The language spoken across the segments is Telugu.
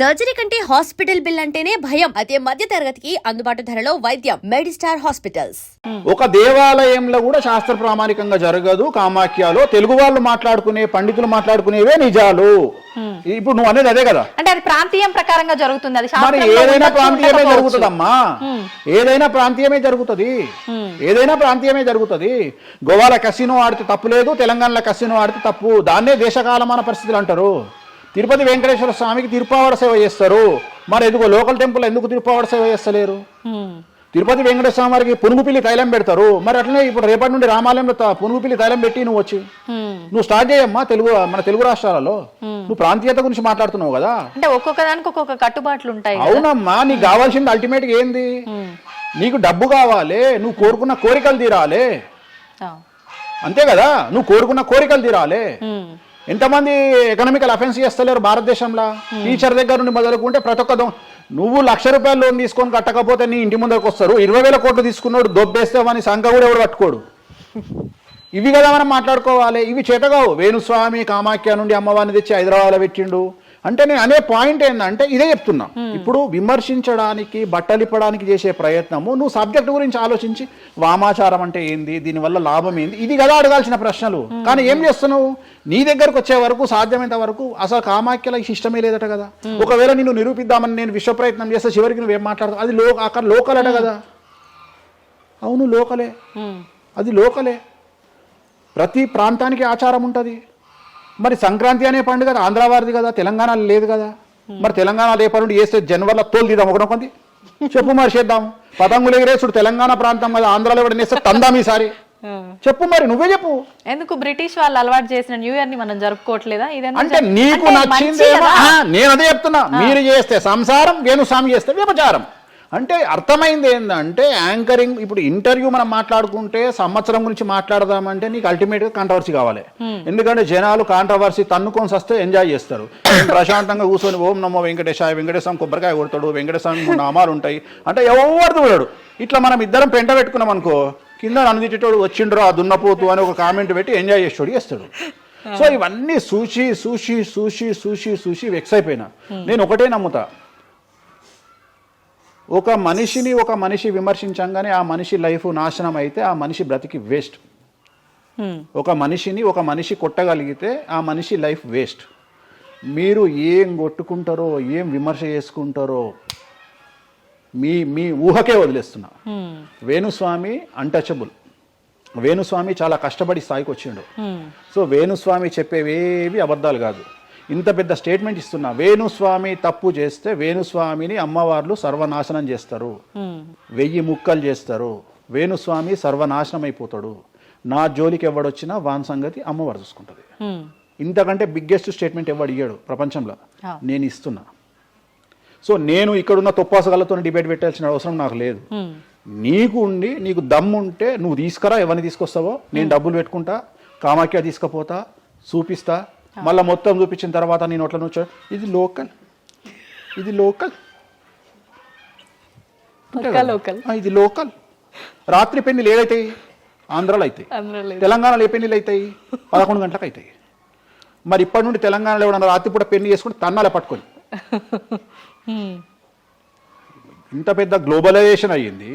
సర్జరీ కంటే హాస్పిటల్ బిల్ అంటేనే భయం. అదే మధ్య తరగతికి అందుబాటు ధరలో వైద్యం. Medistar hospitals. ఒక దేవాలయంలో కూడా శాస్త్ర ప్రామాణికంగా జరగదు. కామాఖ్యలో తెలుగు వాళ్ళు మాట్లాడుకునే పండితులు మాట్లాడుకునేవే నిజాలు. ఇప్పుడు నువ్వు అనేది అదే కదా, అంటే అది ప్రాంతీయం ప్రకారంగా జరుగుతుంది. అది మరి ఏదైనా ప్రాంతీయమే జరుగుతుందమ్మా, ఏదైనా ప్రాంతీయమే జరుగుతుంది, ఏదైనా ప్రాంతీయమే జరుగుతుంది. గోవాల కసినో ఆడితే తప్పు లేదు, తెలంగాణలో కసినో ఆడితే తప్పు. దాన్నే దేశకాలమాన పరిస్థితులు అంటారు. తిరుపతి వెంకటేశ్వర స్వామికి తిరుపావడ సేవ చేస్తారు, మరి ఎందుకో లోకల్ టెంపుల్ ఎందుకు తిరుపావడ సేవ చేస్తలేరు? తిరుపతి వెంకటేశ్వర స్వామి వారికి పునుగుపిల్లి తైలం పెడతారు, మరి అట్లనే ఇప్పుడు రేపటి నుండి రామాలయంలో పునుగుపిల్లి తైలం పెట్టి నువ్వు వచ్చి నువ్వు స్టార్ట్ చేయమ్మా. మన తెలుగు రాష్ట్రాలలో నువ్వు ప్రాంతీయత గురించి మాట్లాడుతున్నావు కదా, అంటే ఒక్కొక్క దానికి ఒక్కొక్క కట్టుబాట్లు ఉంటాయి. అవునమ్మా, నీకు కావాల్సింది అల్టిమేట్ గా ఏంది? నీకు డబ్బు కావాలి, నువ్వు కోరుకున్న కోరికలు తీరాలి, అంతే కదా. నువ్వు కోరుకున్న కోరికలు తీరాలి. ఎంతమంది ఎకనామికల్ అఫెన్స్ చేస్తలేరు భారతదేశంలో? టీచర్ దగ్గర నుండి మొదలుకుంటే ప్రతి ఒక్క నువ్వు ₹1,00,000 లోన్ తీసుకొని కట్టకపోతే నీ ఇంటి ముందరకు వస్తారు. 20,000 కోట్లు తీసుకున్నాడు దొబ్బేస్తామని సంఖ కూడా ఎవడు పట్టుకోడు. ఇవి కదా మనం మాట్లాడుకోవాలి. ఇవి చేతగావు. వేణుస్వామి కామాఖ్య నుండి అమ్మవారిని తెచ్చి హైదరాబాద్లో పెట్టిండు అంటే నేను అనే పాయింట్ ఏంటంటే ఇదే చెప్తున్నా. ఇప్పుడు విమర్శించడానికి బట్టలిప్పడానికి చేసే ప్రయత్నము, నువ్వు సబ్జెక్ట్ గురించి ఆలోచించి వామాచారం అంటే ఏంది, దీనివల్ల లాభం ఏంది, ఇది కదా అడగాల్సిన ప్రశ్నలు. కానీ ఏం చేస్తున్నావు? నీ దగ్గరకు వచ్చే వరకు సాధ్యమైనంత వరకు అసలు కామాఖ్యలో ఇష్టమే లేదట కదా. ఒకవేళ నిన్ను నిరూపిద్దామని నేను విశ్వ ప్రయత్నం చేస్తే చివరికి నువ్వేం మాట్లాడతావు? అది అక్కడ లోకల్ అట కదా. అవును, లోకలే, అది లోకలే. ప్రతి ప్రాంతానికి ఆచారం ఉంటుంది. మరి సంక్రాంతి అనే పండుగ ఆంధ్ర వారిది కదా, తెలంగాణలో లేదు కదా. మరి తెలంగాణ రేపటి నుండి వేస్తే జనవరిలో తోలు తీద్దాం ఒకనొకంది చెప్పు, మరి చేద్దాం. పతంగులు ఎగిరేసుడు తెలంగాణ ప్రాంతం కదా, ఆంధ్రాలో కూడా నేస్తే తందాం ఈసారి చెప్పు, మరి నువ్వే చెప్పు. ఎందుకు బ్రిటిష్ వాళ్ళు అలవాటు చేసిన న్యూ ఇయర్ ని మనం జరుపుకోవట్లేదా? అంటే నీకు నచ్చింది. నేను అదే చెప్తున్నా, మీరు చేస్తే సంసారం, వేణుస్వామి చేస్తే వ్యభిచారం. అంటే అర్థమైంది ఏంటంటే యాంకరింగ్. ఇప్పుడు ఇంటర్వ్యూ మనం మాట్లాడుకుంటే సంవత్సరం గురించి మాట్లాడదామంటే నీకు అల్టిమేట్గా కాంట్రవర్సీ కావాలి. ఎందుకంటే జనాలు కాంట్రవర్సీ తన్నుకొని వస్తే ఎంజాయ్ చేస్తారు. ప్రశాంతంగా కూర్చొని ఓం నమో వెంకటేశాయ, వెంకటేశ్వరం కొబ్బరికాయ కొడతాడు, వెంకటేశ్వరం నామాలు ఉంటాయి అంటే ఎవరు చూడాడు. ఇట్లా మనం ఇద్దరం పెంట పెట్టుకున్నాం అనుకో, కింద నన్ను తిట్టేటోడు వచ్చిండ్రో ఆ దున్నపోతు అని ఒక కామెంట్ పెట్టి ఎంజాయ్ చేసేటోడు చేస్తాడు. సో ఇవన్నీ చూసి చూసి చూసి చూసి చూసి వెక్స్ అయిపోయినా. నేను ఒకటే నమ్ముతా, ఒక మనిషి విమర్శించంగానే ఆ మనిషి లైఫ్ నాశనం అయితే ఆ మనిషి బ్రతికి వేస్ట్. ఒక మనిషి కొట్టగలిగితే ఆ మనిషి లైఫ్ వేస్ట్. మీరు ఏం కొట్టుకుంటారో, ఏం విమర్శ చేసుకుంటారో మీ ఊహకే వదిలేస్తున్నా. వేణుస్వామి అన్టచబుల్. వేణుస్వామి చాలా కష్టపడి స్థాయికి వచ్చిండు. సో వేణుస్వామి చెప్పేవేవి అబద్ధాలు కాదు. ఇంత పెద్ద స్టేట్మెంట్ ఇస్తున్నా. వేణుస్వామి తప్పు చేస్తే వేణుస్వామిని అమ్మవార్లు సర్వనాశనం చేస్తారు, 1000 ముక్కలు చేస్తారు. వేణుస్వామి సర్వనాశనం అయిపోతాడు. నా జోలికి ఎవడొచ్చినా వాన్ సంగతి అమ్మవారు చూసుకుంటుంది. ఇంతకంటే బిగ్గెస్ట్ స్టేట్మెంట్ ఎవడు ఇయ్యాడు ప్రపంచంలో, నేను ఇస్తున్నా. సో నేను ఇక్కడున్న తొప్పాసగాళ్ళతో డిబేట్ పెట్టాల్సిన అవసరం నాకు లేదు. నీకు ఉండి నీకు దమ్ము ఉంటే నువ్వు తీసుకురా, ఎవరిని తీసుకొస్తావో నేను డబ్బులు పెట్టుకుంటా, కామాఖ్య తీసుకుపోతా, చూపిస్తా. మళ్ళీ మొత్తం చూపించిన తర్వాత నేను నోట్ల నుంచి ఇది లోకల్, ఇది లోకల్, ఇది లోకల్. రాత్రి పెళ్లిలు ఏదైతాయి ఆంధ్రాలో అవుతాయి, తెలంగాణలో ఏ పెళ్లిలు అవుతాయి 11 గంటలకు అవుతాయి. మరి ఇప్పటి నుండి తెలంగాణలో ఎవడన్నా రాత్రిపూట పెళ్లి చేసుకుని తన్నాలే పట్టుకొని. ఇంత పెద్ద గ్లోబలైజేషన్ అయ్యింది.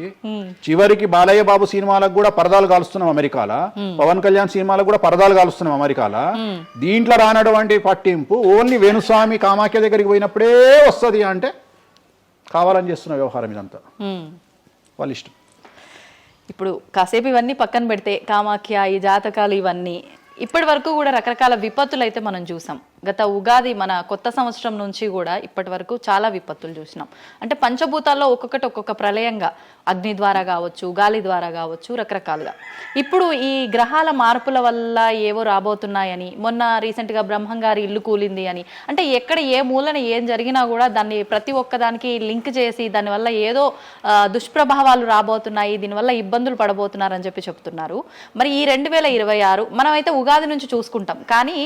చివరికి బాలయ్య బాబు సినిమాలకు కూడా పరదాలు కాలుస్తున్నాం అమెరికాలో, పవన్ కళ్యాణ్ సినిమాలకు కూడా పరదాలు కాలుస్తున్నాం అమెరికాలో. దీంట్లో రానటువంటి పట్టింపు ఓన్లీ వేణుస్వామి కామాఖ్య దగ్గరికి పోయినప్పుడే వస్తుంది అంటే కావాలని చేస్తున్న వ్యవహారం ఇదంతా వాళ్ళ ఇష్టం. ఇప్పుడు కాసేపు ఇవన్నీ పక్కన పెడితే కామాఖ్య, ఈ జాతకాలు ఇవన్నీ ఇప్పటి వరకు కూడా రకరకాల విపత్తులు అయితే మనం చూసాం. గత ఉగాది మన కొత్త సంవత్సరం నుంచి కూడా ఇప్పటి వరకు చాలా విపత్తులు చూసినాం. అంటే పంచభూతాల్లో ఒక్కొక్కటి ఒక్కొక్క ప్రళయంగా, అగ్ని ద్వారా కావచ్చు, గాలి ద్వారా కావచ్చు, రకరకాలుగా. ఇప్పుడు ఈ గ్రహాల మార్పుల వల్ల ఏవో రాబోతున్నాయని, మొన్న రీసెంట్గా బ్రహ్మంగారి ఇల్లు కూలింది అని, అంటే ఎక్కడ ఏ మూలన ఏం జరిగినా కూడా దాన్ని ప్రతి ఒక్కదానికి లింక్ చేసి దానివల్ల ఏదో దుష్ప్రభావాలు రాబోతున్నాయి, దీనివల్ల ఇబ్బందులు పడబోతున్నారని చెప్తున్నారు. మరి ఈ 2026 మనమైతే ఉగాది నుంచి చూసుకుంటాం, కానీ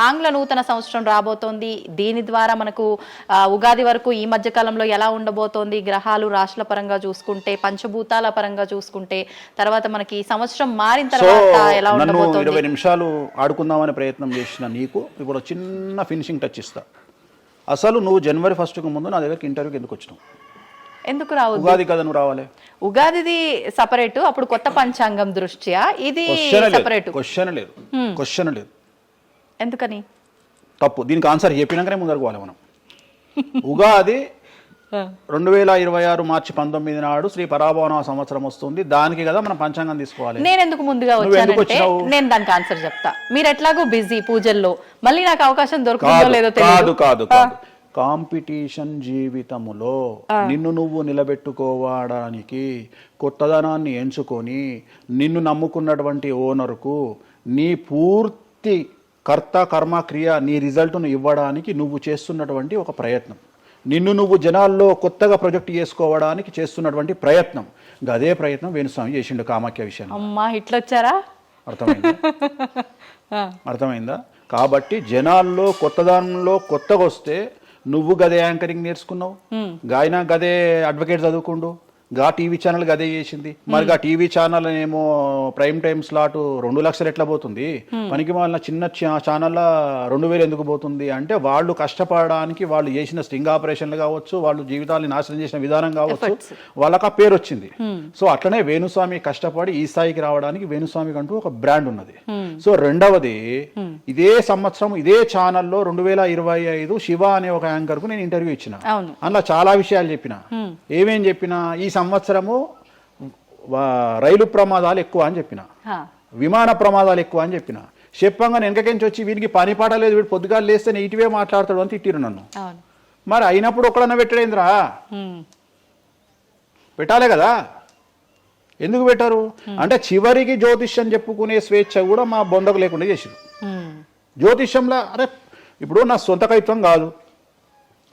ఆంగ్ల నూతన సంవత్సరం రాబోతోంది. దీని ద్వారా మనకు ఉగాది వరకు ఈ మధ్య కాలంలో ఎలా ఉండబోతోంది, గ్రహాలు రాశుల పరంగా చూసుకుంటే, పంచభూతాల పరంగా చూసుకుంటే, తర్వాత మనకి సంవత్సరం మారిన తర్వాత ఎలా ఉండబోతోంది. 20 నిమిషాలు ఆడుకుందామనే ప్రయత్నం చేసిన నీకు ఇప్పుడు చిన్న ఫినిషింగ్ టచ్ ఇస్తా. అసలు నువ్వు జనవరి 1కు ముందు నా దగ్గరికి ఇంటర్వ్యూకి ఎందుకు వచ్చినావు? ఎందుకు రావద్దు? ఉగాది కదా నువ్వు రావాలి. ఉగాదిది సపరేట్, అప్పుడు కొత్త పంచాంగం దృష్ట్యా ఇది సపరేట్. క్వశ్చన్ లేదు. ఎందుకని? తప్పు. దీనికి ఆన్సర్ చెప్పినాకనే ముందరకు పోవాలి మనం. ఉగాది 2026 మార్చి 19 నాడు శ్రీ పరాభవన సంవత్సరం వస్తుంది. దానికి కదా మనం పంచాంగం తీసుకోవాలి. నేను ఎందుకు ముందుగా వచ్చానంటే నేను దానికి ఆన్సర్ చెప్తా. మీరు ఎట్లాగో బిజీ పూజల్లో, మళ్ళీ నాకు అవకాశం దొరుకుతుందో లేదో తెలియదు. కాదు. కాంపిటీషన్ జీవితములో నిన్ను నువ్వు నిలబెట్టుకోవడానికి కొత్తదనాన్ని ఎంచుకొని నిన్ను నమ్ముకున్నటువంటి ఓనర్కు నీ పూర్తి కర్త కర్మ క్రియ నీ రిజల్ట్ను ఇవ్వడానికి నువ్వు చేస్తున్నటువంటి ఒక ప్రయత్నం, నిన్ను నువ్వు జనాల్లో కొత్తగా ప్రొజెక్ట్ చేసుకోవడానికి చేస్తున్నటువంటి ప్రయత్నం. అదే ప్రయత్నం వేణుస్వామి చేసిండు కామాఖ్య విషయం. అమ్మా ఇట్లొచ్చారా? అర్థమైందా? కాబట్టి జనాల్లో కొత్తదానంలో కొత్తగా వస్తే నువ్వు గదే యాంకరింగ్ నేర్చుకున్నావు, గాయన గదే అడ్వకేట్ చదువుకుండు, గా టీవీ ఛానల్ గదే చేసింది. మరి గా టీవీ ఛానల్ ఏమో ప్రైమ్ టైమ్ స్లాట్ 2 లక్షలు ఎట్లా పోతుంది, పనికి వాళ్ళ చిన్న ఛానల్ 2000 ఎందుకు పోతుంది అంటే వాళ్ళు కష్టపడడానికి వాళ్ళు చేసిన స్టింగ్ ఆపరేషన్లు కావచ్చు, వాళ్ళు జీవితాన్ని నాశనం చేసిన విధానం కావచ్చు, వాళ్ళకి ఆ పేరు వచ్చింది. సో అట్లనే వేణుస్వామి కష్టపడి ఈ స్థాయికి రావడానికి వేణుస్వామికి అంటూ ఒక బ్రాండ్ ఉన్నది. సో రెండవది, ఇదే సంవత్సరం ఇదే ఛానల్లో 2025 శివ అనే ఒక యాంకర్ కు నేను ఇంటర్వ్యూ ఇచ్చిన. అందులో చాలా విషయాలు చెప్పిన. ఏమేం చెప్పినా, ఈ సంవత్సరము రైలు ప్రమాదాలు ఎక్కువ అని చెప్పిన, విమాన ప్రమాదాలు ఎక్కువ అని చెప్పిన. చెప్పంగా వెనకకించి వచ్చి వీడికి పని పాట లేదు, వీడు పొద్దుగా లేస్తే ఇటువే మాట్లాడతాడు అని తిట్టిరు నన్ను. మరి అయినప్పుడు ఒక్కడన్నా పెట్టడేంద్రా? పెట్టాలే కదా. ఎందుకు పెట్టారు అంటే చివరికి జ్యోతిష్యం చెప్పుకునే స్వేచ్ఛ కూడా మా బొందకు లేకుండా చేసిరు. జ్యోతిష్యంలో అరే ఇప్పుడు నా సొంత కవిత్వం కాదు,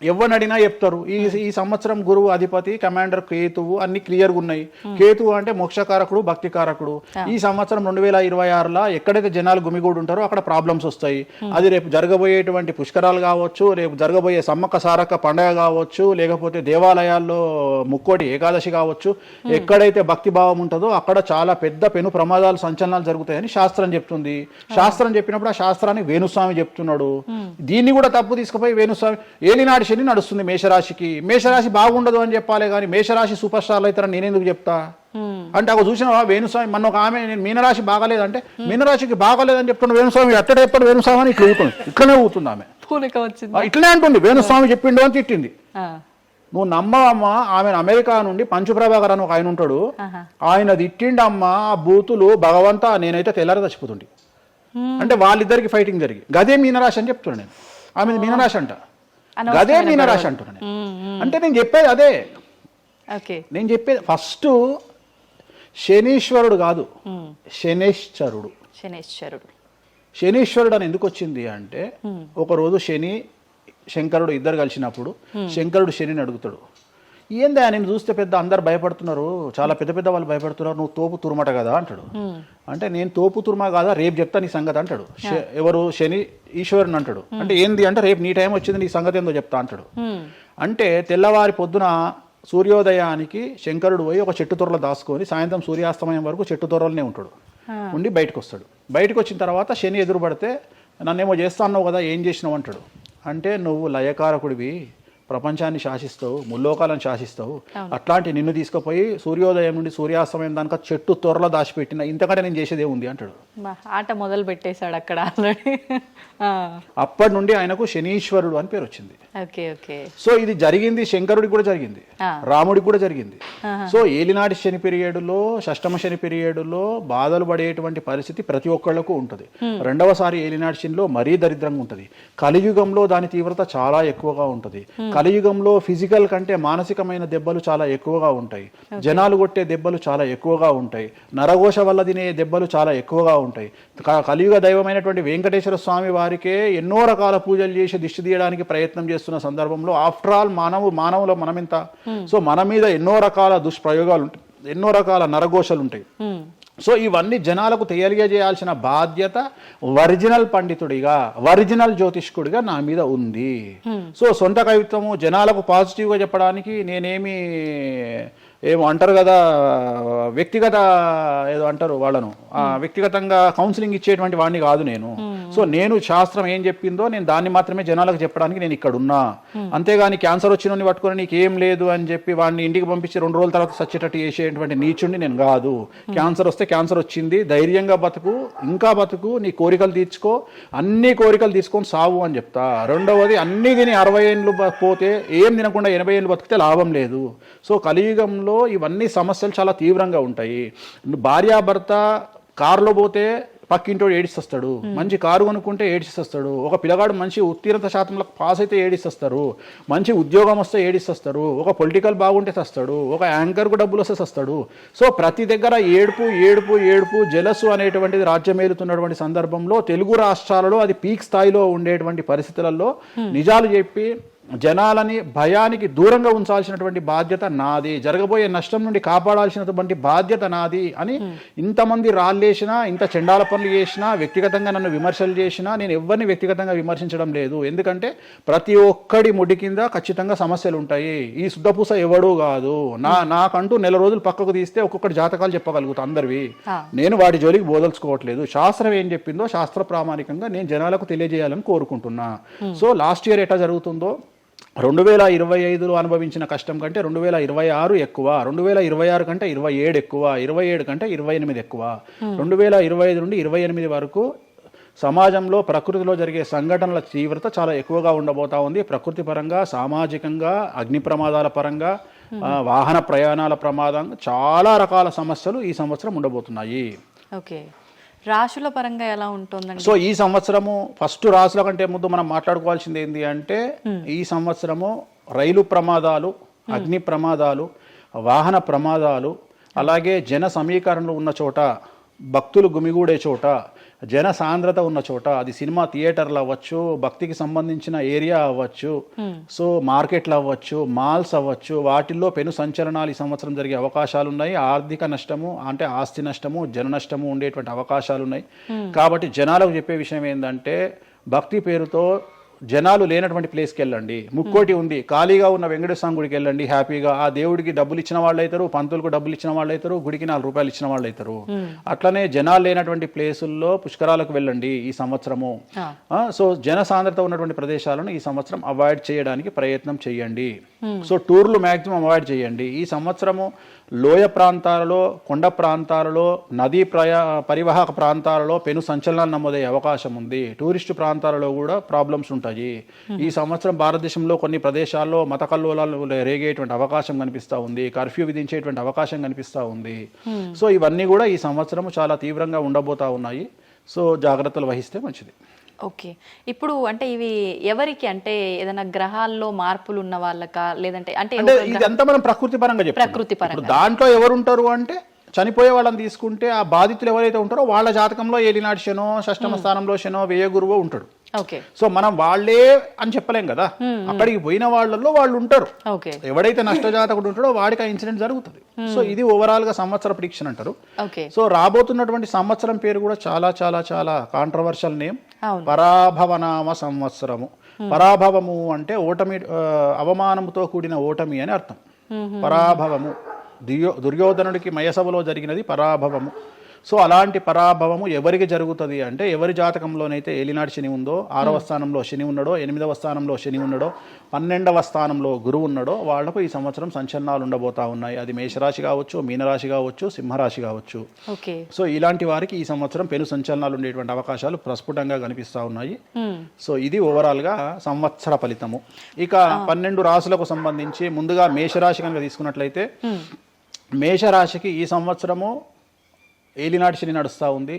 ఎవరిని అడిగినా చెప్తారు. ఈ సంవత్సరం గురువు అధిపతి కమాండర్ కేతువు అన్ని క్లియర్గా ఉన్నాయి. కేతువు అంటే మోక్షకారకుడు, భక్తికారకుడు. ఈ సంవత్సరం 2026లో ఎక్కడైతే జనాలు గుమిగూడు ఉంటారో అక్కడ ప్రాబ్లమ్స్ వస్తాయి. అది రేపు జరగబోయేటువంటి పుష్కరాలు కావచ్చు, రేపు జరగబోయే సమ్మక్క సారక్క పండగ కావచ్చు, లేకపోతే దేవాలయాల్లో ముక్కోటి ఏకాదశి కావచ్చు, ఎక్కడైతే భక్తి భావం ఉంటుందో అక్కడ చాలా పెద్ద పెను ప్రమాదాలు సంచలనాలు జరుగుతాయని శాస్త్రం చెప్తుంది. శాస్త్రం చెప్పినప్పుడు ఆ శాస్త్రాన్ని వేణుస్వామి చెప్తున్నాడు. దీన్ని కూడా తప్పు తీసుకుపోయి వేణుస్వామి ఏలినాడు శని నడుస్తుంది మేషరాశికి, మేషరాశి బాగుండదు అని చెప్పాలి కానీ మేషరాశి సూపర్ స్టార్లు అవుతారని నేనెందుకు చెప్తా అంటే, అక్కడ చూసినా వేణుస్వామి మన ఒక ఆమె నేను మీనరాశి బాగాలేదంటే మీనరాశికి బాగాలేదని చెప్తున్నా వేణుస్వామి ఎక్కడ చెప్పాడు వేణుస్వామి అని ఇట్లా ఊతుంది, ఇట్లనే ఊతుంది ఆమె, ఇట్లనే అంటుంది వేణుస్వామి చెప్పిండు అని తిట్టింది. నువ్వు నమ్మవమ్మా, ఆమె అమెరికా నుండి పంచుప్రభాకర్ అని ఒక ఆయన ఉంటాడు, ఆయన తిట్టిండమ్మా ఆ బూతులు భగవంతా నేనైతే తెల్లారి చచ్చిపోతుండే అంటే వాళ్ళిద్దరికి ఫైటింగ్ జరిగి. గదే మీనరాశి అని చెప్తున్నాను నేను, ఆమె మీనరాశి అంట, గదే మీనరాశి అంటున్నాను. అంటే నేను చెప్పేది అదే, నేను చెప్పేది ఫస్ట్ శనీశ్వరుడు కాదు శనేశ్వరుడు. శనీశ్వరుడు అని ఎందుకు వచ్చింది అంటే, ఒకరోజు శని శంకరుడు ఇద్దరు కలిసినప్పుడు శంకరుడు శనిని అడుగుతాడు, ఏందా నేను చూస్తే పెద్ద అందరు భయపడుతున్నారు, చాలా పెద్ద పెద్ద వాళ్ళు భయపడుతున్నారు, నువ్వు తోపు తురుమట కదా అంటాడు. అంటే నేను తోపు తురుమా కాదా, రేపు చెప్తా నీ సంగతి అంటాడు. ఎవరు శని ఈశ్వరుని అంటాడు. అంటే ఏంది అంటే రేపు నీ టైం వచ్చింది నీ సంగతి ఏందో చెప్తా అంటాడు. అంటే తెల్లవారి పొద్దున సూర్యోదయానికి శంకరుడు పోయి ఒక చెట్టు తొర్రలో దాచుకొని సాయంత్రం సూర్యాస్తమయం వరకు చెట్టు తొర్రలోనే ఉంటాడు, ఉండి బయటకు వస్తాడు. బయటకు వచ్చిన తర్వాత శని ఎదురుపడితే నన్నేమో చేస్తా అన్నావు కదా ఏం చేసినావు అంటాడు. అంటే నువ్వు లయకారకుడివి, ప్రపంచాన్ని శాసిస్తావు, ముల్లోకాలను శాసిస్తావు, అట్లాంటి నిన్ను తీసుకుపోయి సూర్యోదయం నుండి సూర్యాస్తమయం దానిక చెట్టు త్వరలో దాచిపెట్టిన, ఇంతకంటే నేను చేసేదే ఉంది అంటాడు. ఆట మొదలు పెట్టేశాడు అక్కడ ఆల్రెడీ. అప్పటి నుండి ఆయనకు శనీశ్వరుడు అని పేరు వచ్చింది. సో ఇది జరిగింది శంకరుడికి కూడా జరిగింది, రాముడికి కూడా జరిగింది. సో ఏలినాటి శని పీరియడ్లో, షష్టమ శని పీరియడ్లో బాధలు పడేటువంటి పరిస్థితి ప్రతి ఒక్కళ్లకు ఉంటుంది. రెండవసారి ఏలినాటి శనిలో మరీ దరిద్రంగా ఉంటుంది. కలియుగంలో దాని తీవ్రత చాలా ఎక్కువగా ఉంటుంది. కలియుగంలో ఫిజికల్ కంటే మానసికమైన దెబ్బలు చాలా ఎక్కువగా ఉంటాయి. జనాలు కొట్టే దెబ్బలు చాలా ఎక్కువగా ఉంటాయి. నరఘోష వల్ల తినే దెబ్బలు చాలా ఎక్కువగా ఉంటాయి. కలియుగ దైవమైనటువంటి వెంకటేశ్వర స్వామి వారికే ఎన్నో రకాల పూజలు చేసి దిష్టి తీయడానికి ప్రయత్నం చేస్తున్న సందర్భంలో ఆఫ్టర్ ఆల్ మానవుల మనమింత. సో మన మీద ఎన్నో రకాల దుష్ప్రయోగాలు ఉంటాయి, ఎన్నో రకాల నరఘోషలు ఉంటాయి. సో ఇవన్నీ జనాలకు తెలియజేయాల్సిన బాధ్యత ఒరిజినల్ పండితుడిగా, ఒరిజినల్ జ్యోతిష్కుడిగా నా మీద ఉంది. సో సొంత కవిత్వము జనాలకు పాజిటివ్గా చెప్పడానికి నేనేమి ఏమో అంటారు కదా, వ్యక్తిగత ఏదో అంటారు వాళ్ళను, వ్యక్తిగతంగా కౌన్సిలింగ్ ఇచ్చేటువంటి వాడిని కాదు నేను. సో నేను శాస్త్రం ఏం చెప్పిందో నేను దాన్ని మాత్రమే జనాలకు చెప్పడానికి నేను ఇక్కడ ఉన్నా. అంతేగాని క్యాన్సర్ వచ్చిన పట్టుకొని నీకు ఏం లేదు అని చెప్పి వాడిని ఇంటికి పంపించి 2 రోజుల తర్వాత సచ్చేటట్టు చేసేటువంటి నీచుడిని నేను కాదు. క్యాన్సర్ వస్తే క్యాన్సర్ వచ్చింది, ధైర్యంగా బతుకు, ఇంకా బతుకు, నీ కోరికలు తీర్చుకో, అన్ని కోరికలు తీసుకొని సావు అని చెప్తా. రెండవది, అన్ని తిని 60 ఏళ్ళు పోతే ఏం తినకుండా 80 ఏళ్ళు బతికితే లాభం లేదు. సో కలియుగంలో ఇవన్నీ సమస్యలు చాలా తీవ్రంగా ఉంటాయి. భార్యాభర్త కారులో పోతే పక్కింటోడు ఏడిస్తొస్తాడు, మంచి కారు కొనుక్కుంటే ఏడిస్తొస్తాడు, ఒక పిల్లగాడు మంచి ఉత్తీర్ణత శాతంలో పాస్ అయితే ఏడిస్తొస్తారు, మంచి ఉద్యోగం వస్తే ఏడిస్తొస్తారు, ఒక పొలిటికల్ బాగుంటే తెస్తాడు, ఒక యాంకర్కు డబ్బులు వస్తే తెస్తాడు. సో ప్రతి దగ్గర ఏడుపు ఏడుపు ఏడుపు, జలసు అనేటువంటిది రాజ్యమేలుతున్నటువంటి సందర్భంలో తెలుగు రాష్ట్రాలలో అది పీక్ స్థాయిలో ఉండేటువంటి పరిస్థితులలో నిజాలు చెప్పి జనాలని భయానికి దూరంగా ఉంచాల్సినటువంటి బాధ్యత నాది, జరగబోయే నష్టం నుండి కాపాడాల్సినటువంటి బాధ్యత నాది అని ఇంతమంది రాళ్ళేసినా, ఇంత చెండాల పనులు చేసినా, వ్యక్తిగతంగా నన్ను విమర్శలు చేసినా నేను ఎవరిని వ్యక్తిగతంగా విమర్శించడం లేదు. ఎందుకంటే ప్రతి ఒక్కడి ముడి కింద ఖచ్చితంగా సమస్యలు ఉంటాయి. ఈ శుద్ధపూస ఎవడూ కాదు. నాకంటూ నెల రోజులు పక్కకు తీస్తే ఒక్కొక్కటి జాతకాలు చెప్పగలుగుతా అందరివి. నేను వాటి జోలికి బోదలుచుకోవట్లేదు. శాస్త్రం ఏం చెప్పిందో శాస్త్ర ప్రామాణికంగా నేను జనాలకు తెలియజేయాలని కోరుకుంటున్నా. సో లాస్ట్ ఇయర్ ఎట్లా జరుగుతుందో 2025లో అనుభవించిన కష్టం కంటే 2026 ఎక్కువ, 2026 కంటే 27 ఎక్కువ, 27 కంటే 28 ఎక్కువ. 2025 నుండి 28 వరకు సమాజంలో ప్రకృతిలో జరిగే సంఘటనల తీవ్రత చాలా ఎక్కువగా ఉండబోతా ఉంది. ప్రకృతి పరంగా, సామాజికంగా, అగ్ని ప్రమాదాల పరంగా, వాహన ప్రయాణాల ప్రమాదంగా చాలా రకాల సమస్యలు ఈ సంవత్సరం ఉండబోతున్నాయి. ఓకే, రాశుల పరంగా ఎలా ఉంటుందండి? సో ఈ సంవత్సరము ఫస్ట్ రాశుల కంటే ముందు మనం మాట్లాడుకోవాల్సింది ఏంటి అంటే, ఈ సంవత్సరము రైలు ప్రమాదాలు, అగ్ని ప్రమాదాలు, వాహన ప్రమాదాలు, అలాగే జన సమీకరణలు ఉన్న చోట, భక్తులు గుమిగూడే చోట, జన సాంద్రత ఉన్న చోట, అది సినిమా థియేటర్లు అవ్వచ్చు, భక్తికి సంబంధించిన ఏరియా అవ్వచ్చు, సో మార్కెట్లు అవ్వచ్చు, మాల్స్ అవ్వచ్చు, వాటిల్లో పెను సంచలనాలు ఈ సంవత్సరం జరిగే అవకాశాలు ఉన్నాయి. ఆర్థిక నష్టము అంటే ఆస్తి నష్టము, జన నష్టము ఉండేటువంటి అవకాశాలు ఉన్నాయి. కాబట్టి జనాలకు చెప్పే విషయం ఏంటంటే, భక్తి పేరుతో జనాలు లేనటువంటి ప్లేస్కి వెళ్ళండి. ముక్కోటి ఉంది, ఖాళీగా ఉన్న వెంకటేశ్వర గుడికి వెళ్ళండి హ్యాపీగా. ఆ దేవుడికి డబ్బులు ఇచ్చిన వాళ్ళు అవుతారు, పంతులకు డబ్బులు ఇచ్చిన వాళ్ళు అవుతారు, గుడికి 4 రూపాయలు ఇచ్చిన వాళ్ళు అవుతారు. అట్లనే జనాలు లేనటువంటి ప్లేసుల్లో పుష్కరాలకు వెళ్ళండి ఈ సంవత్సరము. సో జన సాంద్రత ఉన్నటువంటి ప్రదేశాలను ఈ సంవత్సరం అవాయిడ్ చేయడానికి ప్రయత్నం చేయండి. సో టూర్లు మ్యాక్సిమం అవాయిడ్ చేయండి. ఈ సంవత్సరము లోయ ప్రాంతాలలో, కొండ ప్రాంతాలలో, నదీ పరివాహక ప్రాంతాలలో పెను సంచలనాలు నమోదయ్యే అవకాశం ఉంది. టూరిస్టు ప్రాంతాలలో కూడా ప్రాబ్లమ్స్ ఉంటాయి. ఈ సంవత్సరం భారతదేశంలో కొన్ని ప్రదేశాల్లో మత కల్లోలాలు రేగేటువంటి అవకాశం కనిపిస్తూ ఉంది, కర్ఫ్యూ విధించేటువంటి అవకాశం కనిపిస్తూ ఉంది. సో ఇవన్నీ కూడా ఈ సంవత్సరం చాలా తీవ్రంగా ఉండబోతా ఉన్నాయి. సో జాగ్రత్తలు వహిస్తే మంచిది. ఓకే, ఇప్పుడు అంటే ఇవి ఎవరికి, అంటే ఏదైనా గ్రహాల్లో మార్పులు ఉన్న వాళ్ళకా, లేదంటే అంటే ఇదంతా మనం ప్రకృతి పరంగా చెప్తాం. ప్రకృతి పరంగా దాంట్లో ఎవరు ఉంటారు అంటే, చనిపోయే వాళ్ళని తీసుకుంటే ఆ బాధితులు ఎవరైతే ఉంటారో వాళ్ళ జాతకంలో ఏలినాటి శనో, షష్టమ స్థానంలో శనో, వ్యయ గురువో ఉంటాడు. సో మనం వాళ్ళే అని చెప్పలేం కదా, అక్కడికి పోయిన వాళ్ళల్లో వాళ్ళు ఉంటారు. ఎవడైతే నష్టజాతకుడు ఉంటాడో వాడికి ఆ ఇన్సిడెంట్ జరుగుతుంది. సో ఇది ఓవరాల్ గా సంవత్సర ప్రిడిక్షన్ అంటారు. సో రాబోతున్నటువంటి సంవత్సరం పేరు కూడా చాలా చాలా చాలా కాంట్రవర్షియల్ నేమ్, పరాభవనామ సంవత్సరము. పరాభవము అంటే ఓటమి, అవమానముతో కూడిన ఓటమి అని అర్థం. పరాభవము, దుర్యోధనుడికి మయసభలో జరిగినది పరాభవము. సో అలాంటి పరాభవము ఎవరికి జరుగుతుంది అంటే, ఎవరి జాతకంలోనైతే ఏలినాటి శని ఉందో, 6వ స్థానంలో శని ఉన్నాడో, 8వ స్థానంలో శని ఉన్నాడో, 12వ స్థానంలో గురువు ఉన్నాడో వాళ్లకు ఈ సంవత్సరం సంచలనాలు ఉండబోతా ఉన్నాయి. అది మేషరాశి కావచ్చు, మీనరాశి కావచ్చు, సింహరాశి కావచ్చు. సో ఇలాంటి వారికి ఈ సంవత్సరం పెను సంచలనాలు ఉండేటువంటి అవకాశాలు ప్రస్ఫుటంగా కనిపిస్తూ ఉన్నాయి. సో ఇది ఓవరాల్గా సంవత్సర ఫలితము. ఇక 12 రాశులకు సంబంధించి ముందుగా మేషరాశి కనుక తీసుకున్నట్లయితే, మేషరాశికి ఈ సంవత్సరము ఏలినాటి శని నడుస్తూ ఉంది.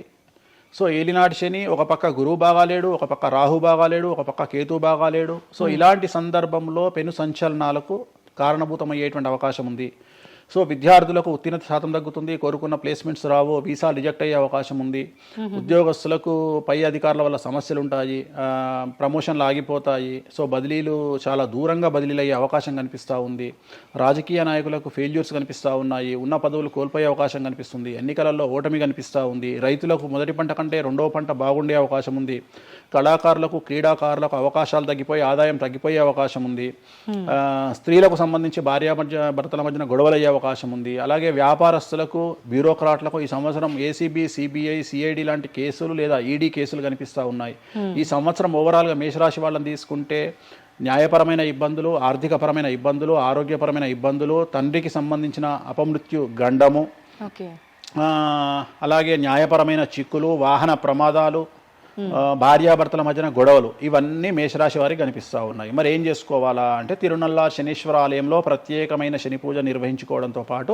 సో ఏలినాటి శని ఒక పక్క గురువు బాగాలేడు, ఒక పక్క రాహు బాగాలేడు, ఒక పక్క కేతు బాగాలేడు. సో ఇలాంటి సందర్భంలో పెను సంచలనాలకు కారణభూతమయ్యేటువంటి అవకాశం ఉంది. సో విద్యార్థులకు ఉత్తీర్ణత శాతం తగ్గుతుంది, కోరుకున్న ప్లేస్మెంట్స్ రావు, వీసా రిజెక్ట్ అయ్యే అవకాశం ఉంది. ఉద్యోగస్తులకు పై అధికారుల వల్ల సమస్యలు ఉంటాయి, ప్రమోషన్లు ఆగిపోతాయి. సో బదిలీలు చాలా దూరంగా బదిలీలు అయ్యే అవకాశం కనిపిస్తూ ఉంది. రాజకీయ నాయకులకు ఫెయిల్యూర్స్ కనిపిస్తూ ఉన్నాయి, ఉన్న పదవులు కోల్పోయే అవకాశం కనిపిస్తుంది, ఎన్నికలలో ఓటమి కనిపిస్తూ ఉంది. రైతులకు మొదటి పంట కంటే 2వ పంట బాగుండే అవకాశం ఉంది. కళాకారులకు, క్రీడాకారులకు అవకాశాలు తగ్గిపోయి ఆదాయం తగ్గిపోయే అవకాశం ఉంది. స్త్రీలకు సంబంధించి భర్తల మధ్యన గొడవలు అయ్యే అవకాశం ఉంది. అలాగే వ్యాపారస్తులకు, బ్యూరోక్రాట్లకు ఈ సంవత్సరం ఏసీబీ, సిబిఐ, సిఐడి లాంటి కేసులు లేదా ఈడీ కేసులు కనిపిస్తూ ఉన్నాయి. ఈ సంవత్సరం ఓవరాల్గా మేషరాశి వాళ్ళని తీసుకుంటే న్యాయపరమైన ఇబ్బందులు, ఆర్థికపరమైన ఇబ్బందులు, ఆరోగ్యపరమైన ఇబ్బందులు, తండ్రికి సంబంధించిన అపమృత్యు గండము, అలాగే న్యాయపరమైన చిక్కులు, వాహన ప్రమాదాలు, భార్యాభర్తల మధ్యన గొడవలు, ఇవన్నీ మేషరాశి వారికి కనిపిస్తూ ఉన్నాయి. మరి ఏం చేసుకోవాలా అంటే తిరునల్ల శనీశ్వర ఆలయంలో ప్రత్యేకమైన శని పూజ నిర్వహించుకోవడంతో పాటు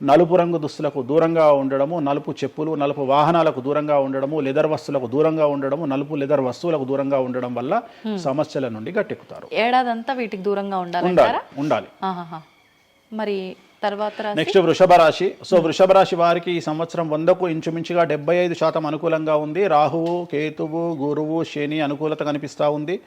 నలుపు రంగు దుస్తులకు దూరంగా ఉండడము, నలుపు చెప్పులు, నలుపు వాహనాలకు దూరంగా ఉండడము, లెదర్ వస్తువులకు దూరంగా ఉండడము, నలుపు లెదర్ వస్తువులకు దూరంగా ఉండడం వల్ల సమస్యల నుండి గట్టెక్కుతారు. ఏడాదంతా వీటికి దూరంగా ఉండాలి. మరి తర్వాత నెక్స్ట్ వృషభ రాశి. సో వృషభ రాశి వారికి ఈ సంవత్సరం 100కు ఇంచుమించుగా 75% అనుకూలంగా ఉంది. రాహువు, కేతువు, గురువు, శని అనుకూలత కనిపిస్తూ ఉంది.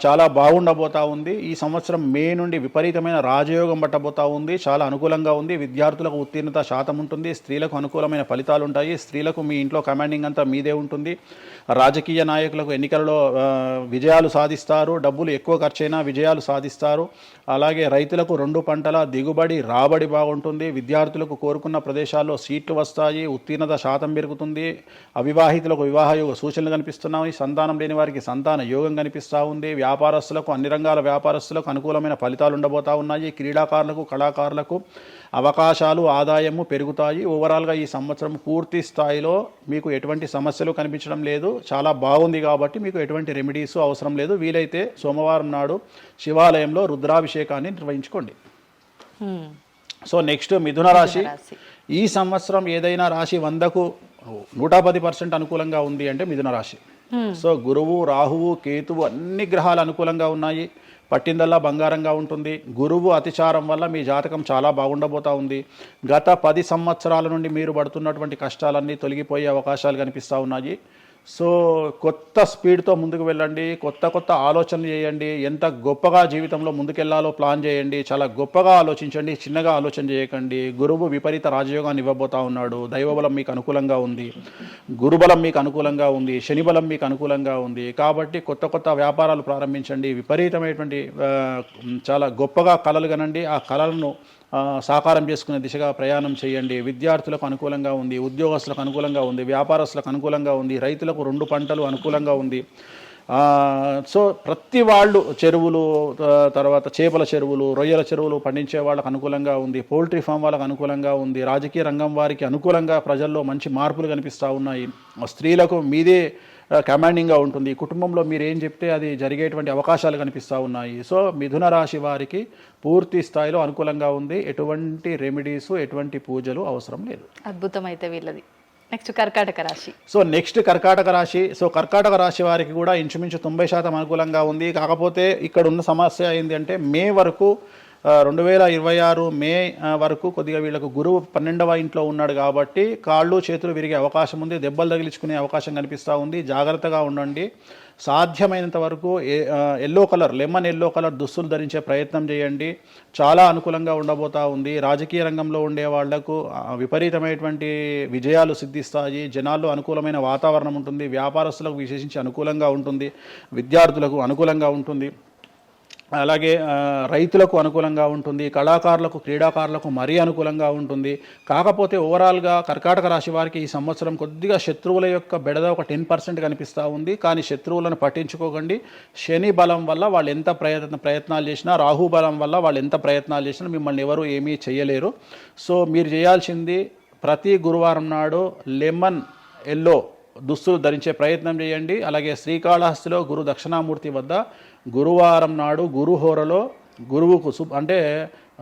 చాలా బాగుండబోతా ఉంది. ఈ సంవత్సరం మే నుండి విపరీతమైన రాజయోగం పట్టబోతా ఉంది. చాలా అనుకూలంగా ఉంది. విద్యార్థులకు ఉత్తీర్ణత శాతం ఉంటుంది. స్త్రీలకు అనుకూలమైన ఫలితాలు ఉంటాయి. స్త్రీలకు మీ ఇంట్లో కమాండింగ్ అంతా మీదే ఉంటుంది. రాజకీయ నాయకులకు ఎన్నికలలో విజయాలు సాధిస్తారు. డబ్బులు ఎక్కువ ఖర్చైనా విజయాలు సాధిస్తారు. అలాగే రైతులకు 2 పంటల దిగుబడి, రాబడి బాగుంటుంది. విద్యార్థులకు కోరుకున్న ప్రదేశాల్లో సీట్లు వస్తాయి. ఉత్తీర్ణత శాతం పెరుగుతుంది. అవివాహితులకు వివాహ యోగ సూచనలు కనిపిస్తున్నాయి. సంతానం లేని వారికి సంతాన యోగం కనిపిస్తూ ఉంది. వ్యాపారస్తులకు, అన్ని రంగాల వ్యాపారస్తులకు అనుకూలమైన ఫలితాలు ఉండబోతా ఉన్నాయి. క్రీడాకారులకు, కళాకారులకు అవకాశాలు, ఆదాయము పెరుగుతాయి. ఓవరాల్గా ఈ సంవత్సరం పూర్తి స్థాయిలో మీకు ఎటువంటి సమస్యలు కనిపించడం లేదు. చాలా బాగుంది కాబట్టి మీకు ఎటువంటి రెమెడీస్ అవసరం లేదు. వీలైతే సోమవారం నాడు శివాలయంలో రుద్రాభిషేకాన్ని నిర్వహించుకోండి. సో నెక్స్ట్ మిథున రాశి. ఈ సంవత్సరం ఏదైనా రాశి 100కు 110% అనుకూలంగా ఉంది అంటే మిథున రాశి. సో గురువు, రాహువు, కేతువు అన్ని గ్రహాలు అనుకూలంగా ఉన్నాయి. పట్టిందల్లా బంగారంగా ఉంటుంది. గురువు అతిచారం వల్ల మీ జాతకం చాలా బాగుండబోతా ఉంది. గత 10 సంవత్సరాల నుండి మీరు పడుతున్నటువంటి కష్టాలన్నీ తొలగిపోయే అవకాశాలు కనిపిస్తూ ఉన్నాయి. సో కొత్త స్పీడ్తో ముందుకు వెళ్ళండి. కొత్త ఆలోచనలు చేయండి. ఎంత గొప్పగా జీవితంలో ముందుకెళ్లాలో ప్లాన్ చేయండి. చాలా గొప్పగా ఆలోచించండి. చిన్నగా ఆలోచన చేయకండి. గురువు విపరీత రాజయోగాన్ని ఇవ్వబోతా ఉన్నాడు. దైవబలం మీకు అనుకూలంగా ఉంది. గురుబలం మీకు అనుకూలంగా ఉంది. శనిబలం మీకు అనుకూలంగా ఉంది. కాబట్టి కొత్త వ్యాపారాలు ప్రారంభించండి. విపరీతమైనటువంటి చాలా గొప్పగా కలలు కనండి. ఆ కళలను సాకారం చేసుకునే దిశగా ప్రయాణం చేయండి. విద్యార్థులకు అనుకూలంగా ఉంది. ఉద్యోగస్తులకు అనుకూలంగా ఉంది. వ్యాపారస్తులకు అనుకూలంగా ఉంది. రైతులకు 2 పంటలు అనుకూలంగా ఉంది. సో ప్రతి వాళ్ళు చెరువులు, తర్వాత చేపల చెరువులు, రొయ్యల చెరువులు పండించే వాళ్ళకు అనుకూలంగా ఉంది. పౌల్ట్రీ ఫామ్ వాళ్ళకు అనుకూలంగా ఉంది. రాజకీయ రంగం వారికి అనుకూలంగా ప్రజల్లో మంచి మార్పులు కనిపిస్తూ ఉన్నాయి. స్త్రీలకు మీదే కమాండింగ్గా ఉంటుంది. కుటుంబంలో మీరు ఏం చెప్తే అది జరిగేటువంటి అవకాశాలు కనిపిస్తూ ఉన్నాయి. సో మిథున రాశి వారికి పూర్తి స్థాయిలో అనుకూలంగా ఉంది. ఎటువంటి రెమెడీస్, ఎటువంటి పూజలు అవసరం లేదు. అద్భుతం అయితే వీళ్ళది. నెక్స్ట్ కర్కాటక రాశి. సో నెక్స్ట్ కర్కాటక రాశి. సో కర్కాటక రాశి వారికి కూడా ఇంచుమించు 90% అనుకూలంగా ఉంది. కాకపోతే ఇక్కడ ఉన్న సమస్య ఏంటి అంటే మే వరకు 2026 మే వరకు కొద్దిగా వీళ్ళకు గురువు 12వ ఇంట్లో ఉన్నాడు కాబట్టి కాళ్ళు చేతులు విరిగే అవకాశం ఉంది. దెబ్బలు తగిలించుకునే అవకాశం కనిపిస్తూ ఉంది. జాగ్రత్తగా ఉండండి. సాధ్యమైనంత వరకు లెమన్ ఎల్లో కలర్ దుస్తులు ధరించే ప్రయత్నం చేయండి. చాలా అనుకూలంగా ఉండబోతా ఉంది. రాజకీయ రంగంలో ఉండే వాళ్లకు విపరీతమైనటువంటి విజయాలు సిద్ధిస్తాయి. జనాల్లో అనుకూలమైన వాతావరణం ఉంటుంది. వ్యాపారస్తులకు విశేషించి అనుకూలంగా ఉంటుంది. విద్యార్థులకు అనుకూలంగా ఉంటుంది. అలాగే రైతులకు అనుకూలంగా ఉంటుంది. కళాకారులకు, క్రీడాకారులకు మరీ అనుకూలంగా ఉంటుంది. కాకపోతే ఓవరాల్గా కర్కాటక రాశి వారికి ఈ సంవత్సరం కొద్దిగా శత్రువుల యొక్క బెడద ఒక 10% కనిపిస్తూ ఉంది. కానీ శత్రువులను పట్టించుకోకండి. శని బలం వల్ల వాళ్ళు ఎంత ప్రయత్నాలు చేసినా, రాహు బలం వల్ల వాళ్ళు ఎంత ప్రయత్నాలు చేసినా మిమ్మల్ని ఎవరు ఏమీ చేయలేరు. సో మీరు చేయాల్సింది ప్రతి గురువారం నాడు లెమన్ ఎల్లో దుస్తులు ధరించే ప్రయత్నం చేయండి. అలాగే శ్రీకాళహస్తిలో గురు దక్షిణామూర్తి వద్ద గురువారం నాడు గురుహోరలో గురువుకు అంటే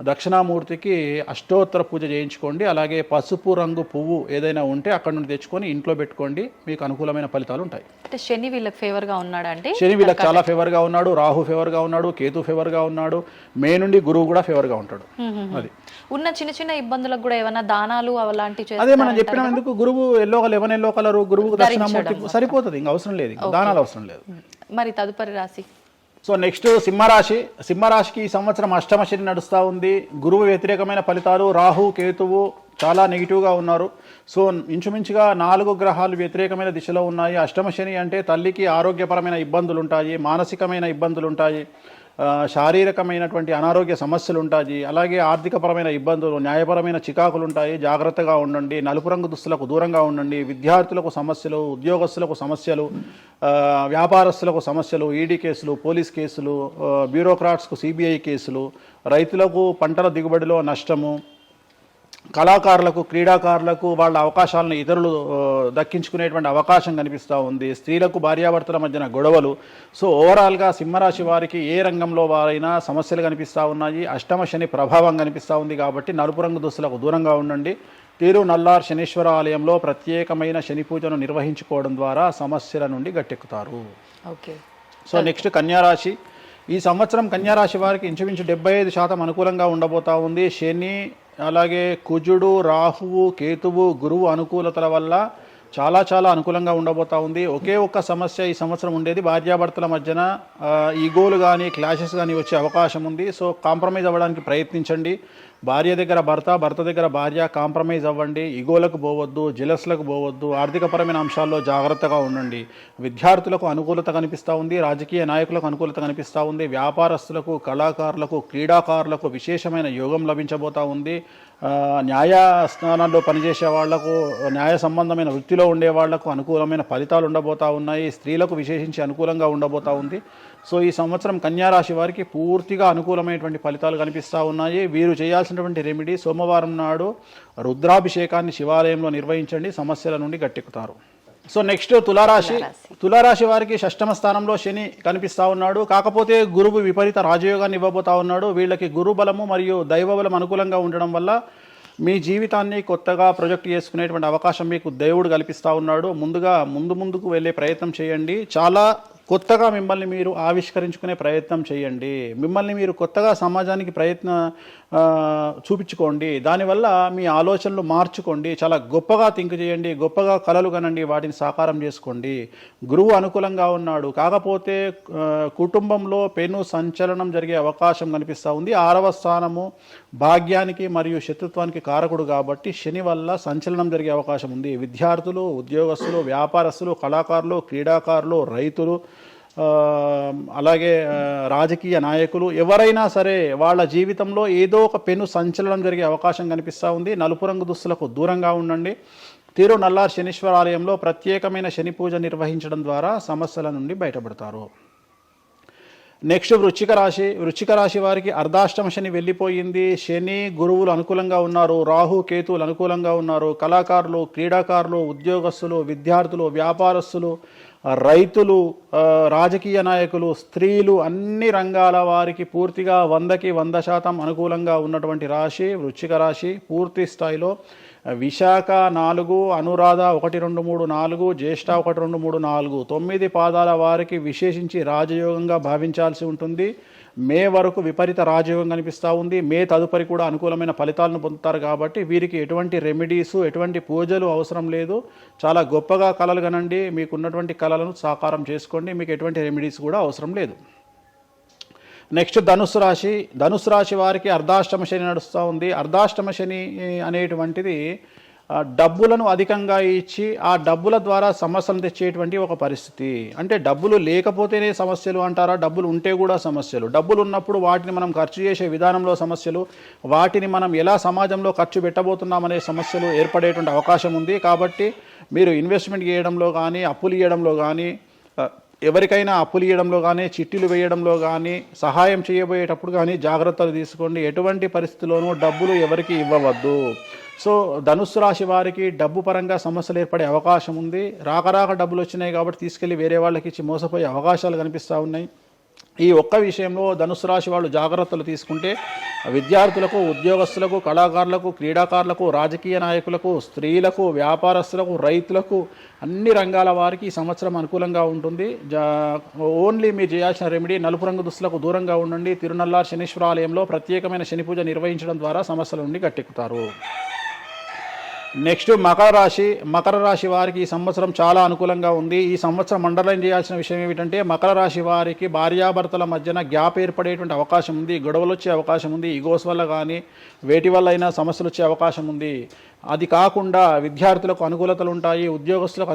దక్షిణామూర్తికి అష్టోత్తర పూజ చేయించుకోండి. అలాగే పసుపు రంగు పువ్వు ఏదైనా ఉంటే అక్కడ నుండి తెచ్చుకొని ఇంట్లో పెట్టుకోండి. మీకు అనుకూలమైన ఫలితాలు ఉంటాయి. అంటే శని వీళ్ళకి ఫేవర్గా ఉన్నాడు అంటే శని వీళ్ళకి చాలా ఫేవర్గా ఉన్నాడు. రాహు ఫేవర్గా ఉన్నాడు. కేతు ఫేవర్గా ఉన్నాడు. మే నుండి గురువు కూడా ఫేవర్గా ఉంటాడు. అది ఉన్న చిన్న ఇబ్బందులకు కూడా ఏమైనా దానాలు అలాంటివి అదే మనం చెప్పిన ఎందుకు గురువు లెమన్ ఎల్లో కలర్ గురువుకు దక్షిణామూర్తి సరిపోతుంది. ఇంకా అవసరం లేదు. దానాలు అవసరం లేదు. మరి తదుపరి రాశి. సో నెక్స్ట్ సింహరాశి. సింహరాశికి ఈ సంవత్సరం అష్టమ శని నడుస్తూ ఉంది. గురువు వ్యతిరేకమైన ఫలితాలు. రాహు, కేతువు చాలా నెగిటివ్గా ఉన్నారు. సో ఇంచుమించుగా 4 గ్రహాలు వ్యతిరేకమైన దిశలో ఉన్నాయి. అష్టమ శని అంటే తల్లికి ఆరోగ్యపరమైన ఇబ్బందులు ఉంటాయి. మానసికమైన ఇబ్బందులు ఉంటాయి. శారీరకమైనటువంటి అనారోగ్య సమస్యలు ఉంటాయి, అలాగే ఆర్థికపరమైన ఇబ్బందులు, న్యాయపరమైన చికాకులు ఉంటాయి. జాగ్రత్తగా ఉండండి. నలుపు రంగు దుస్తులకు దూరంగా ఉండండి. విద్యార్థులకు సమస్యలు, ఉద్యోగస్తులకు సమస్యలు, వ్యాపారస్తులకు సమస్యలు, ఈడీ కేసులు, పోలీస్ కేసులు, బ్యూరోక్రాట్స్కు సిబిఐ కేసులు, రైతులకు పంటల దిగుబడిలో నష్టము, కళాకారులకు, క్రీడాకారులకు వాళ్ళ అవకాశాలను ఇతరులు దక్కించుకునేటువంటి అవకాశం కనిపిస్తూ ఉంది. స్త్రీలకు భార్యాభర్తల మధ్యన గొడవలు. సో ఓవరాల్గా సింహరాశి వారికి ఏ రంగంలో వారైనా సమస్యలు కనిపిస్తూ ఉన్నాయి. అష్టమ శని ప్రభావం కనిపిస్తూ ఉంది కాబట్టి నలుపు రంగు దుస్తులకు దూరంగా ఉండండి. తిరునల్లార్ శనీశ్వర ఆలయంలో ప్రత్యేకమైన శని పూజను నిర్వహించుకోవడం ద్వారా సమస్యల నుండి గట్టెక్కుతారు. ఓకే. సో నెక్స్ట్ కన్యారాశి. ఈ సంవత్సరం కన్యారాశి వారికి ఇంచుమించు 75% అనుకూలంగా ఉండబోతా ఉంది. శని, అలాగే కుజుడు, రాహువు, కేతువు, గురువు అనుకూలతల వల్ల చాలా అనుకూలంగా ఉండబోతా ఉంది. ఒకే ఒక్క సమస్య ఈ సంవత్సరం ఉండేది, భార్యాభర్తల మధ్యన ఈగోలు కానీ క్లాషెస్ కానీ వచ్చే అవకాశం ఉంది. సో కాంప్రమైజ్ అవ్వడానికి ప్రయత్నించండి. భార్య దగ్గర భర్త, భర్త దగ్గర భార్య, కాంప్రమైజ్ అవ్వండి. ఈగోలకు పోవద్దు, జెలస్లకు పోవద్దు. ఆర్థికపరమైన అంశాల్లో జాగ్రత్తగా ఉండండి. విద్యార్థులకు అనుకూలత కనిపిస్తూ ఉంది. రాజకీయ నాయకులకు అనుకూలత కనిపిస్తూ ఉంది. వ్యాపారస్తులకు, కళాకారులకు, క్రీడాకారులకు విశేషమైన యోగం లభించబోతూ ఉంది. న్యాయస్థానాల్లో పనిచేసే వాళ్లకు, న్యాయ సంబంధమైన వృత్తిలో ఉండే వాళ్లకు అనుకూలమైన ఫలితాలు ఉండబోతూ ఉన్నాయి. స్త్రీలకు విశేషించి అనుకూలంగా ఉండబోతూ ఉంది. సో ఈ సంవత్సరం కన్యారాశి వారికి పూర్తిగా అనుకూలమైనటువంటి ఫలితాలు కనిపిస్తూ ఉన్నాయి. వీరు చేయాల్సినటువంటి రెమెడీ, సోమవారం నాడు రుద్రాభిషేకాన్ని శివాలయంలో నిర్వహించండి. సమస్యల నుండి గట్టెక్కుతారు. సో నెక్స్ట్ తులారాశి. తులారాశి వారికి షష్టమ స్థానంలో శని కనిపిస్తూ ఉన్నాడు. కాకపోతే గురువు విపరీత రాజయోగాన్ని ఇవ్వబోతా ఉన్నాడు. వీళ్ళకి గురు బలము మరియు దైవ బలం అనుకూలంగా ఉండడం వల్ల మీ జీవితాన్ని కొత్తగా ప్రొజెక్ట్ చేసుకునేటువంటి అవకాశం మీకు దేవుడు కల్పిస్తూ ఉన్నాడు. ముందుకు వెళ్ళే ప్రయత్నం చేయండి. చాలా కొత్తగా మిమ్మల్ని మీరు ఆవిష్కరించుకునే ప్రయత్నం చేయండి. మిమ్మల్ని మీరు కొత్తగా సమాజానికి చూపించుకోండి. దానివల్ల మీ ఆలోచనలు మార్చుకోండి. చాలా గొప్పగా థింక్ చేయండి. గొప్పగా కలలు కనండి. వాటిని సాకారం చేసుకోండి. గురువు అనుకూలంగా ఉన్నాడు. కాకపోతే కుటుంబంలో పెను సంచలనం జరిగే అవకాశం కనిపిస్తూ ఉంది. 6వ స్థానము భాగ్యానికి మరియు శత్రుత్వానికి కారకుడు కాబట్టి శని వల్ల సంచలనం జరిగే అవకాశం ఉంది. విద్యార్థులు, ఉద్యోగస్తులు, వ్యాపారస్తులు, కళాకారులు, క్రీడాకారులు, రైతులు, అలాగే రాజకీయ నాయకులు ఎవరైనా సరే వాళ్ళ జీవితంలో ఏదో ఒక పెను సంచలనం జరిగే అవకాశం కనిపిస్తూ ఉంది. నలుపు రంగు దుస్తులకు దూరంగా ఉండండి. తిరునల్లార్ శనీశ్వర ఆలయంలో ప్రత్యేకమైన శని పూజ నిర్వహించడం ద్వారా సమస్యల నుండి బయటపడతారు. నెక్స్ట్ వృశ్చిక రాశి. వృశ్చిక రాశి వారికి అర్ధాష్టమ శని వెళ్ళిపోయింది. శని, గురువులు అనుకూలంగా ఉన్నారు. రాహు, కేతువులు అనుకూలంగా ఉన్నారు. కళాకారులు, క్రీడాకారులు, ఉద్యోగస్తులు, విద్యార్థులు, వ్యాపారస్తులు, రైతులు, రాజకీయ నాయకులు, స్త్రీలు, అన్ని రంగాల వారికి పూర్తిగా 100కి 100% అనుకూలంగా ఉన్నటువంటి రాశి వృశ్చిక రాశి. పూర్తి స్థాయిలో విశాఖ 4, అనురాధ 1, 2, 3, 4, జ్యేష్ఠ 1, 2, 3, 4, 9 పాదాల వారికి విశేషించి రాజయోగంగా భావించాల్సి ఉంటుంది. మే వరకు విపరీత రాజయోగం కనిపిస్తూ ఉంది. మే తదుపరి కూడా అనుకూలమైన ఫలితాలను పొందుతారు. కాబట్టి వీరికి ఎటువంటి రెమెడీసు, ఎటువంటి పూజలు అవసరం లేదు. చాలా గొప్పగా కళలు కనండి. మీకు ఉన్నటువంటి కళలను సాకారం చేసుకోండి. మీకు ఎటువంటి రెమెడీస్ కూడా అవసరం లేదు. నెక్స్ట్ ధనుస్సు రాశి. ధనుస్సు రాశి వారికి అర్ధాష్టమ శని నడుస్తూ ఉంది. అర్ధాష్టమ శని అనేటువంటిది డబ్బులను అధికంగా ఇచ్చి ఆ డబ్బుల ద్వారా సమస్యలు తెచ్చేటువంటి ఒక పరిస్థితి. అంటే డబ్బులు లేకపోతేనే సమస్యలు అంటారా? డబ్బులు ఉంటే కూడా సమస్యలు. డబ్బులు ఉన్నప్పుడు వాటిని మనం ఖర్చు చేసే విధానంలో సమస్యలు, వాటిని మనం ఎలా సమాజంలో ఖర్చు పెట్టబోతున్నామనే సమస్యలు ఏర్పడేటువంటి అవకాశం ఉంది. కాబట్టి మీరు ఇన్వెస్ట్మెంట్ చేయడంలో కానీ, అప్పులు ఇవ్వడంలో కానీ, ఎవరికైనా అప్పులు ఇవ్వడంలో కానీ, చిట్టీలు వేయడంలో కానీ, సహాయం చేయబోయేటప్పుడు కానీ జాగ్రత్తలు తీసుకోండి. ఎటువంటి పరిస్థితుల్లోనూ డబ్బులు ఎవరికి ఇవ్వవద్దు. సో ధనుస్సు రాశి వారికి డబ్బు పరంగా సమస్యలు ఏర్పడే అవకాశం ఉంది. రాక డబ్బులు వచ్చినాయి కాబట్టి తీసుకెళ్ళి వేరే వాళ్ళకి ఇచ్చి మోసపోయే అవకాశాలు కనిపిస్తూ ఉన్నాయి. ఈ ఒక్క విషయంలో ధనుస్సు రాశి వాళ్ళు జాగ్రత్తలు తీసుకుంటే విద్యార్థులకు, ఉద్యోగస్తులకు, కళాకారులకు, క్రీడాకారులకు, రాజకీయ నాయకులకు, స్త్రీలకు, వ్యాపారస్తులకు, రైతులకు, అన్ని రంగాల వారికి ఈ సంవత్సరం అనుకూలంగా ఉంటుంది. ఓన్లీ మీరు చేయాల్సిన రెమెడీ నలుపు రంగు దుస్తులకు దూరంగా ఉండండి. తిరునల్లార్ శనీశ్వర ఆలయంలో ప్రత్యేకమైన శని పూజ నిర్వహించడం ద్వారా సమస్యల నుండి గట్టెక్కుతారు. నెక్స్ట్ మకర రాశి. మకర రాశి వారికి ఈ సంవత్సరం చాలా అనుకూలంగా ఉంది. ఈ సంవత్సరం అండర్లైన్ చేయాల్సిన విషయం ఏమిటంటే మకర రాశి వారికి భార్యాభర్తల మధ్యన గ్యాప్ ఏర్పడేటువంటి అవకాశం ఉంది. గొడవలు వచ్చే అవకాశం ఉంది. ఈగోస్ వల్ల కానీ వేటి వల్ల అయినా సమస్యలు వచ్చే అవకాశం ఉంది. అది కాకుండా విద్యార్థులకు అనుకూలతలు ఉంటాయి, ఉద్యోగస్తులకు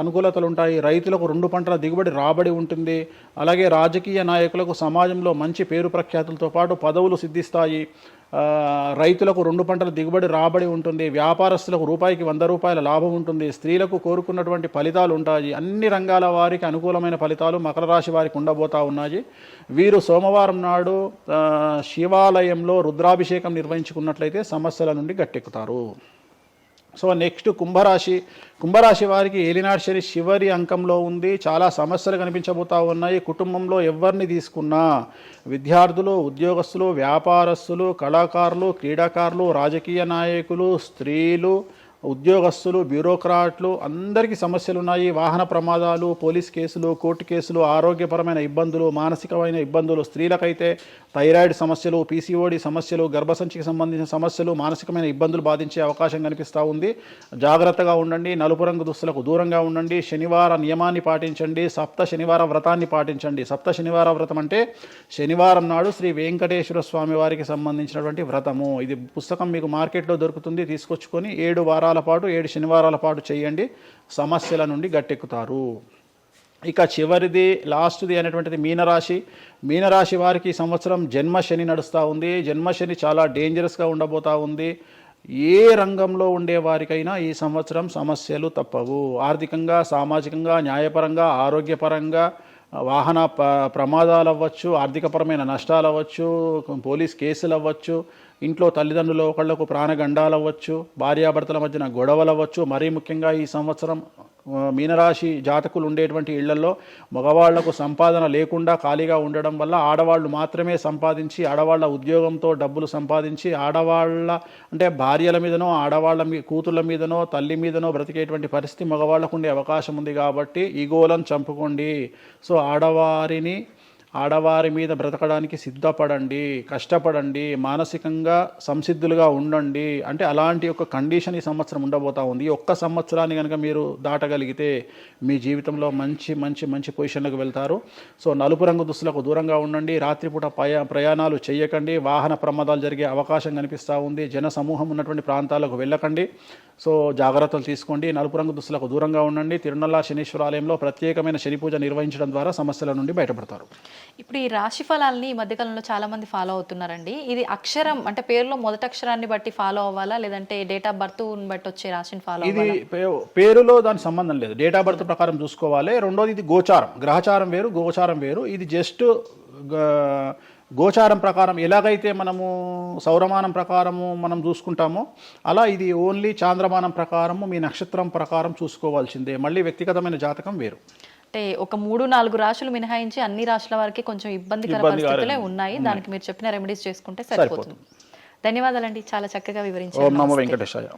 అనుకూలతలు ఉంటాయి, రైతులకు 2 పంటల దిగుబడి రాబడి ఉంటుంది. అలాగే రాజకీయ నాయకులకు సమాజంలో మంచి పేరు ప్రఖ్యాతులతో పాటు పదవులు సిద్ధిస్తాయి. రైతులకు 2 పంటల దిగుబడి రాబడి ఉంటుంది. వ్యాపారస్తులకు రూపాయికి 100 రూపాయల లాభం ఉంటుంది. స్త్రీలకు కోరుకున్నటువంటి ఫలితాలు ఉంటాయి. అన్ని రంగాల వారికి అనుకూలమైన ఫలితాలు మకర రాశి వారికి ఉండబోతా ఉన్నాయి. వీరు సోమవారం నాడు శివాలయంలో రుద్రాభిషేకం నిర్వహించుకున్నట్లయితే సమస్యల నుండి గట్టెక్కుతారు. సో నెక్స్ట్ కుంభరాశి వారికి ఏలినాటి శని చివరి అంకంలో ఉంది. చాలా సమస్యలు కనిపించబోతా ఉన్నాయి. కుటుంబంలో ఎవరిని తీసుకున్నా విద్యార్థులు, ఉద్యోగస్తులు, వ్యాపారస్తులు, కళాకారులు, క్రీడాకారులు, రాజకీయ నాయకులు, స్త్రీలు, ఉద్యోగస్తులు, బ్యూరోక్రాట్లు అందరికీ సమస్యలు ఉన్నాయి. వాహన ప్రమాదాలు, పోలీస్ కేసులు, కోర్టు కేసులు, ఆరోగ్యపరమైన ఇబ్బందులు, మానసికమైన ఇబ్బందులు, స్త్రీలకైతే థైరాయిడ్ సమస్యలు, పీసీఓడి సమస్యలు, గర్భసంచికి సంబంధించిన సమస్యలు, మానసికమైన ఇబ్బందులు బాధించే అవకాశం కనిపిస్తూ ఉంది. జాగ్రత్తగా ఉండండి. నలుపు రంగు దుస్తులకు దూరంగా ఉండండి. శనివార నియమాన్ని పాటించండి. సప్త శనివార వ్రతాన్ని పాటించండి. సప్త శనివార వ్రతం అంటే శనివారం నాడు శ్రీ వెంకటేశ్వర స్వామి వారికి సంబంధించినటువంటి వ్రతము. ఇది పుస్తకం మీకు మార్కెట్లో దొరుకుతుంది. తీసుకొచ్చుకొని 7 వారాల పాటు 7 శనివారాల పాటు చేయండి. సమస్యల నుండి గట్టెక్కుతారు. ఇక చివరిది లాస్ట్ది అనేటువంటిది మీనరాశి వారికి ఈ సంవత్సరం జన్మశని నడుస్తూ ఉంది. జన్మశని చాలా డేంజరస్గా ఉండబోతూ ఉంది. ఏ రంగంలో ఉండే వారికైనా ఈ సంవత్సరం సమస్యలు తప్పవు. ఆర్థికంగా, సామాజికంగా, న్యాయపరంగా, ఆరోగ్యపరంగా, వాహన ప్రమాదాలు అవ్వచ్చు, ఆర్థికపరమైన నష్టాలు అవ్వచ్చు, పోలీస్ కేసులు అవ్వచ్చు, ఇంట్లో తల్లిదండ్రులు ఒకళ్లకు ప్రాణగండాలు అవ్వచ్చు, భార్యాభర్తల మధ్యన గొడవలు అవ్వచ్చు. మరీ ముఖ్యంగా ఈ సంవత్సరం మీనరాశి జాతకులు ఉండేటువంటి ఇళ్లలో మగవాళ్లకు సంపాదన లేకుండా ఖాళీగా ఉండడం వల్ల ఆడవాళ్ళు మాత్రమే సంపాదించి, ఆడవాళ్ల ఉద్యోగంతో డబ్బులు సంపాదించి, ఆడవాళ్ళ అంటే భార్యల మీదనో, ఆడవాళ్ళ కూతుళ్ళ మీదనో, తల్లి మీదనో బ్రతికేటువంటి పరిస్థితి మగవాళ్లకు ఉండే అవకాశం ఉంది. కాబట్టి ఈగోలను చంపుకోండి. సో ఆడవారి మీద బ్రతకడానికి సిద్ధపడండి, కష్టపడండి, మానసికంగా సంసిద్ధులుగా ఉండండి. అంటే అలాంటి ఒక కండిషన్ ఈ సంవత్సరం ఉండబోతా ఉంది. ఈ ఒక్క సంవత్సరాన్ని కనుక మీరు దాటగలిగితే మీ జీవితంలో మంచి మంచి మంచి పొజిషన్లకు వెళ్తారు. సో నలుపు రంగు దుస్తులకు దూరంగా ఉండండి. రాత్రిపూట ప్రయాణాలు చేయకండి. వాహన ప్రమాదాలు జరిగే అవకాశం కనిపిస్తూ ఉంది. జన సమూహం ఉన్నటువంటి ప్రాంతాలకు వెళ్ళకండి. సో జాగ్రత్తలు తీసుకోండి. నలుపు రంగు దుస్తులకు దూరంగా ఉండండి. తిరునల్లా శనీశ్వర ఆలయంలో ప్రత్యేకమైన శని పూజ నిర్వహించడం ద్వారా సమస్యల నుండి బయటపడతారు. ఇప్పుడు ఈ రాశి ఫలాల్ని ఈ మధ్యకాలంలో చాలా మంది ఫాలో అవుతున్నారండి. ఇది అక్షరం అంటే పేరులో మొదటి అక్షరాన్ని బట్టి ఫాలో అవ్వాలా, లేదంటే డేట్ ఆఫ్ బర్త్ బట్టి వచ్చే రాశిని ఫాలో అవ్వాలా? ఇది పేరులో దాని సంబంధం లేదు. డేట్ ఆఫ్ బర్త్ ప్రకారం చూసుకోవాలి. రెండోది ఇది గోచారం, గ్రహచారం వేరు, గోచారం వేరు. ఇది జస్ట్ గోచారం ప్రకారం ఎలాగైతే మనము సౌరమానం ప్రకారము మనం చూసుకుంటామో అలా ఇది ఓన్లీ చాంద్రమానం ప్రకారము మీ నక్షత్రం ప్రకారం చూసుకోవాల్సిందే. మళ్ళీ వ్యక్తిగతమైన జాతకం వేరు. అంటే ఒక 3-4 రాశులు మినహాయించి అన్ని రాశుల వారికి కొంచెం ఇబ్బందికర పరిస్థితులే ఉన్నాయి. దానికి మీరు చెప్పిన రెమెడీస్ చేసుకుంటే సరిపోతుంది. ధన్యవాదాలండి, చాలా చక్కగా వివరించారు. ఓం నమో వెంకటేశాయ.